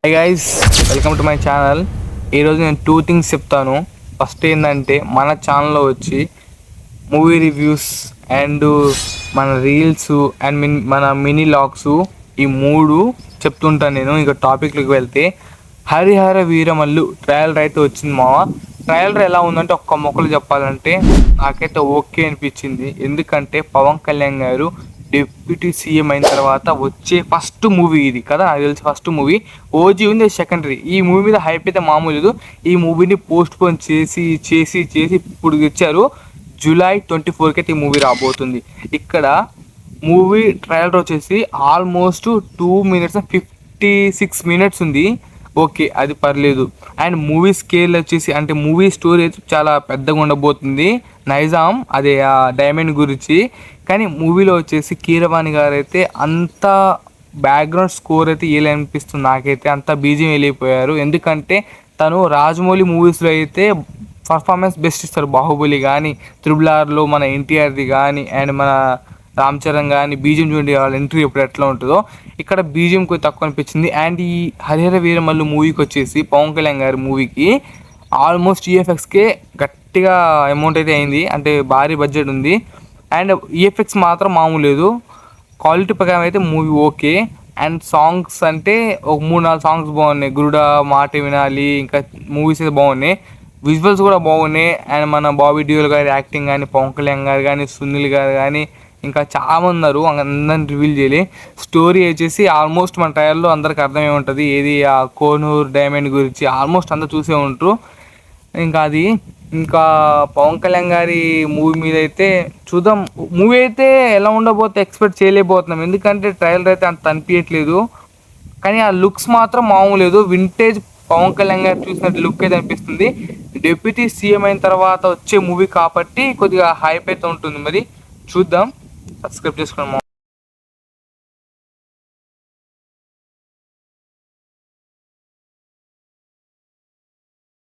Hi guys, welcome to my channel. ఈరోజు నేను 2 things చెప్తాను. ఫస్ట్ ఏంటంటే మన ఛానల్లో వచ్చి మూవీ రివ్యూస్ అండ్ మన రీల్స్ అండ్ మన మినీ లాగ్స్ ఈ 3 చెప్తుంటాను నేను. ఇక టాపిక్లోకి వెళ్తే హరిహర వీరమల్లు ట్రయలర్ అయితే వచ్చింది మావా. ట్రయలర్ ఎలా ఉందంటే ఒక్క మొక్కలు చెప్పాలంటే నాకైతే ఓకే అనిపించింది. ఎందుకంటే పవన్ కళ్యాణ్ గారు డిప్యూటీ సీఎం అయిన తర్వాత వచ్చే ఫస్ట్ మూవీ ఇది కదా, నాకు తెలిసి ఫస్ట్ మూవీ. ఓజీ ఉంది, సెకండరీ. ఈ మూవీ మీద హైప్ అయితే మామూలు లేదు. ఈ మూవీని పోస్ట్ పోన్ చేసి చేసి చేసి ఇప్పుడు ఇచ్చారు. జూలై 24కి అయితే ఈ మూవీ రాబోతుంది. ఇక్కడ మూవీ ట్రయలర్ వచ్చేసి ఆల్మోస్ట్ 2 minutes and 56 minutes ఉంది. ఓకే, అది పర్లేదు. అండ్ మూవీ స్కేల్ వచ్చేసి అంటే మూవీ స్టోరీ అయితే చాలా పెద్దగా ఉండబోతుంది. నైజాం అదే డైమండ్ గురించి. కానీ మూవీలో వచ్చేసి కీరవాణి గారు అయితే అంత బ్యాక్గ్రౌండ్ స్కోర్ అయితే అనిపిస్తుంది నాకైతే. అంత బీజియం వెళ్ళిపోయారు. ఎందుకంటే తను రాజమౌళి మూవీస్లో అయితే పర్ఫార్మెన్స్ బెస్ట్ ఇస్తారు. బాహుబలి కానీ, RRRలో మన ఎన్టీఆర్ది కానీ, అండ్ మన రామ్ చరణ్ కానీ బీజియం చూడండి, వాళ్ళ ఎంట్రీ ఇప్పుడు ఎట్లా ఉంటుందో. ఇక్కడ బీజియం కొంచెం తక్కువ అనిపించింది. అండ్ ఈ హరిహర వీరమల్లు మూవీకి వచ్చేసి పవన్ కళ్యాణ్ గారి మూవీకి ఆల్మోస్ట్ ఈఎఫ్ఎక్స్కే గట్టిగా అమౌంట్ అయితే అయింది. అంటే భారీ బడ్జెట్ ఉంది. అండ్ ఈఎఫ్ఎక్స్ మాత్రం మామూలు లేదు. క్వాలిటీ ప్రకారం అయితే మూవీ ఓకే. అండ్ సాంగ్స్ అంటే ఒక 3-4 సాంగ్స్ బాగున్నాయి. గురుడా, మాట వినాలి, ఇంకా మూవీస్ అయితే బాగున్నాయి. విజువల్స్ కూడా బాగున్నాయి. అండ్ మన బాబీ డియోల్ గారి యాక్టింగ్ కానీ, పవన్ కళ్యాణ్ గారు కానీ, సునీల్ గారు కానీ, ఇంకా చాలా ఉన్నారు. అందరిని రివీల్ చేయలే. స్టోరీ వచ్చేసి ఆల్మోస్ట్ మన ట్రయల్లో అందరికి అర్థమే ఉంటుంది. ఏది ఆ కోనూర్ డైమండ్ గురించి ఆల్మోస్ట్ అందరూ చూసే ఉంటారు. ఇంకా పవన్ కళ్యాణ్ గారి మూవీ మీద అయితే చూద్దాం. మూవీ అయితే ఎలా ఉండబోతే ఎక్స్పెక్ట్ చేయలేకపోతున్నాం. ఎందుకంటే ట్రయలర్ అయితే అంత అనిపించట్లేదు. కానీ ఆ లుక్స్ మాత్రం మామూలు లేదు. వింటేజ్ పవన్ కళ్యాణ్ గారు చూసినట్టు లుక్ అయితే అనిపిస్తుంది. డిప్యూటీ సీఎం అయిన తర్వాత వచ్చే మూవీ కాబట్టి కొద్దిగా హైప్ అయితే ఉంటుంది. మరి చూద్దాం. సబ్స్క్రైబ్ చేసుకోండి.